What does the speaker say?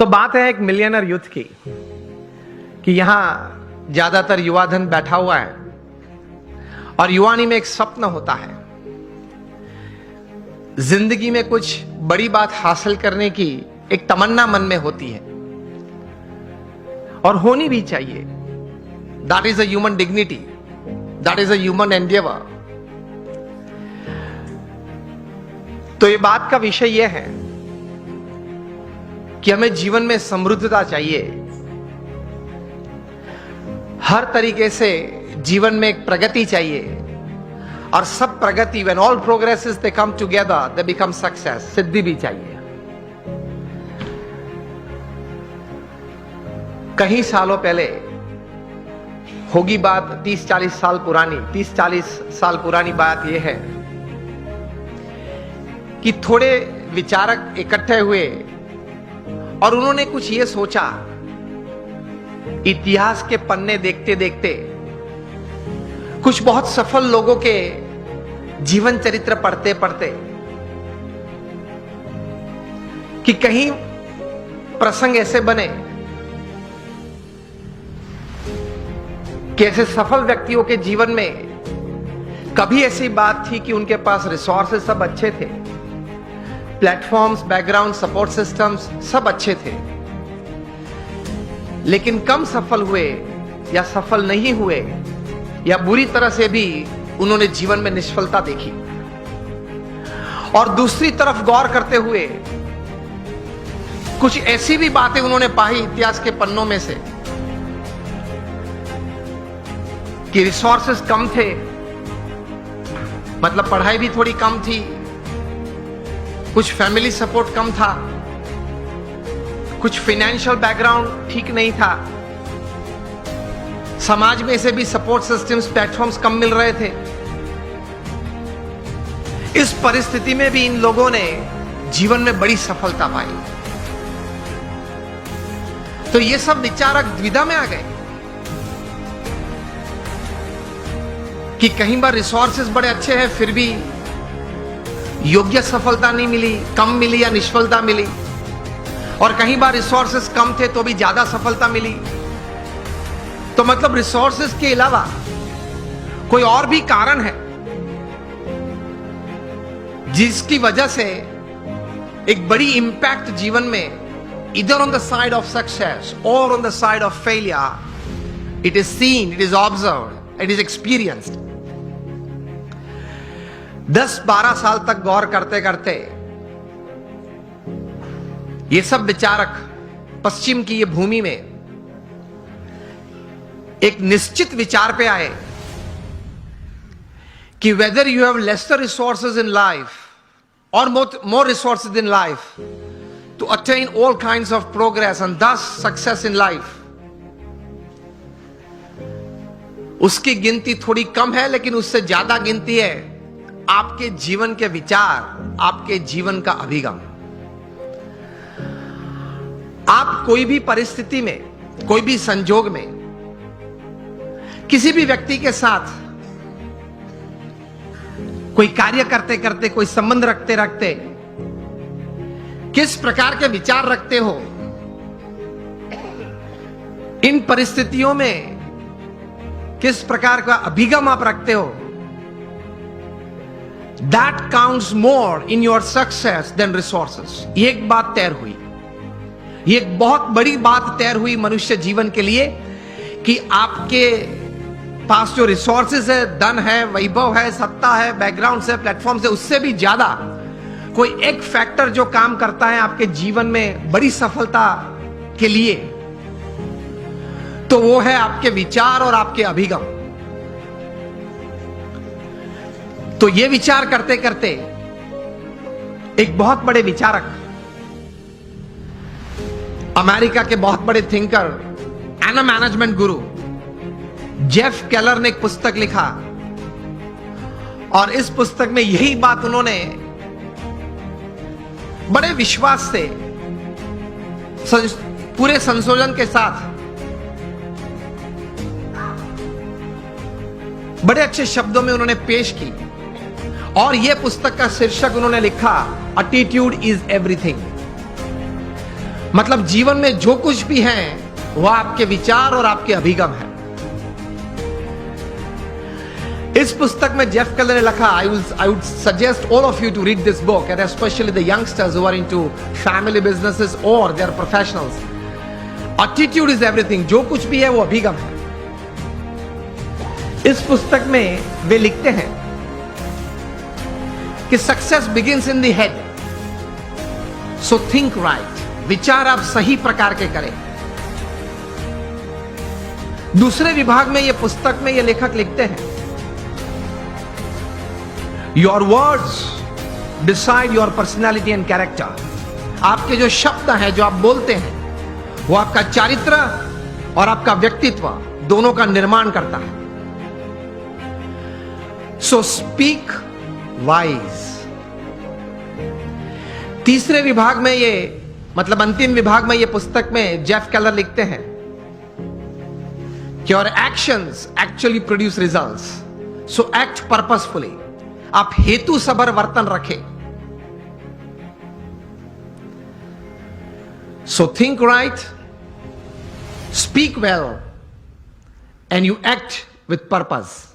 तो बात है एक मिलियनर यूथ की कि यहां ज्यादातर युवा धन बैठा हुआ है और युवानी में एक स्वप्न होता है, जिंदगी में कुछ बड़ी बात हासिल करने की एक तमन्ना मन में होती है और होनी भी चाहिए। That is a human dignity, that is a human Endeavour. तो ये बात का विषय यह है कि हमें जीवन में समृद्धता चाहिए, हर तरीके से जीवन में एक प्रगति चाहिए और सब प्रगति, when all progresses they come together they become success, सिद्धि भी चाहिए। कई सालों पहले होगी बात, 30-40 साल पुरानी, 30-40 साल पुरानी बात यह है कि थोड़े विचारक इकट्ठे हुए और उन्होंने कुछ ये सोचा, इतिहास के पन्ने देखते देखते कुछ बहुत सफल लोगों के जीवन चरित्र पढ़ते पढ़ते कि कहीं प्रसंग ऐसे बने कि ऐसे सफल व्यक्तियों के जीवन में कभी ऐसी बात थी कि उनके पास रिसोर्सेस सब अच्छे थे, प्लेटफॉर्म्स, बैकग्राउंड, सपोर्ट सिस्टम्स सब अच्छे थे, लेकिन कम सफल हुए या सफल नहीं हुए या बुरी तरह से भी उन्होंने जीवन में निष्फलता देखी। और दूसरी तरफ गौर करते हुए कुछ ऐसी भी बातें उन्होंने पाई इतिहास के पन्नों में से कि रिसोर्सेस कम थे, मतलब पढ़ाई भी थोड़ी कम थी, कुछ फैमिली सपोर्ट कम था, कुछ फाइनेंशियल बैकग्राउंड ठीक नहीं था, समाज में से भी सपोर्ट सिस्टम्स, प्लेटफॉर्म्स कम मिल रहे थे। इस परिस्थिति में भी इन लोगों ने जीवन में बड़ी सफलता पाई। तो ये सब विचारक द्विधा में आ गए कि कहीं बार रिसोर्सेस बड़े अच्छे हैं फिर भी योग्य सफलता नहीं मिली, कम मिली या निष्फलता मिली, और कहीं बार रिसोर्सेस कम थे तो भी ज्यादा सफलता मिली। तो मतलब रिसोर्सेस के अलावा कोई और भी कारण है जिसकी वजह से एक बड़ी इंपैक्ट जीवन में, इधर on the side of success और on the side of failure, it is seen, it is observed, it is experienced. 10-12 साल तक गौर करते करते ये सब विचारक पश्चिम की ये भूमि में एक निश्चित विचार पे आए कि whether you have lesser resources in life और more resources in life to attain all kinds of progress and this success in life, उसकी गिनती थोड़ी कम है, लेकिन उससे ज्यादा गिनती है आपके जीवन के विचार, आपके जीवन का अभिगम। आप कोई भी परिस्थिति में, कोई भी संजोग में, किसी भी व्यक्ति के साथ कोई कार्य करते करते, कोई संबंध रखते रखते किस प्रकार के विचार रखते हो, इन परिस्थितियों में किस प्रकार का अभिगम आप रखते हो, that counts more in your success than resources. ये एक बात तैर हुई, ये एक बहुत बड़ी बात तैर हुई मनुष्य जीवन के लिए कि आपके पास जो रिसोर्सेज है, धन है, वैभव है, सत्ता है, बैकग्राउंड है, प्लेटफॉर्म है, उससे भी ज्यादा कोई एक फैक्टर जो काम करता है आपके जीवन में बड़ी सफलता के लिए, तो वो है आपके विचार और आपके अभिगम। तो ये विचार करते करते एक बहुत बड़े विचारक, अमेरिका के बहुत बड़े thinker and management Guru Jeff Keller ने एक पुस्तक लिखा और इस पुस्तक में यही बात उन्होंने बड़े विश्वास से, पूरे संशोधन के साथ, बड़े अच्छे शब्दों में उन्होंने पेश की। और यह पुस्तक का शीर्षक उन्होंने लिखा, एटीट्यूड इज एवरीथिंग। मतलब जीवन में जो कुछ भी है वो आपके विचार और आपके अभिगम है। इस पुस्तक में जेफ केलर ने लिखा, I would suggest all of you to read this book, and especially the youngsters who are into family businesses or they are professionals. Attitude is everything. जो कुछ भी है वो अभिगम है। इस पुस्तक में वे लिखते हैं कि success begins in the head, so think right. विचार आप सही प्रकार के करें। दूसरे विभाग में ये पुस्तक में ये लेखक लिखते हैं, your words decide your personality and character. आपके जो शब्द हैं, जो आप बोलते हैं, वो आपका चारित्र और आपका व्यक्तित्व दोनों का निर्माण करता है। So speak wise. तीसरे विभाग में ये, मतलब अंतिम विभाग में ये पुस्तक में जेफ केलर लिखते हैं कि your actions actually produce results, so act purposefully. आप हेतु सभर वर्तन रखें। So think right, speak well, and you act with purpose.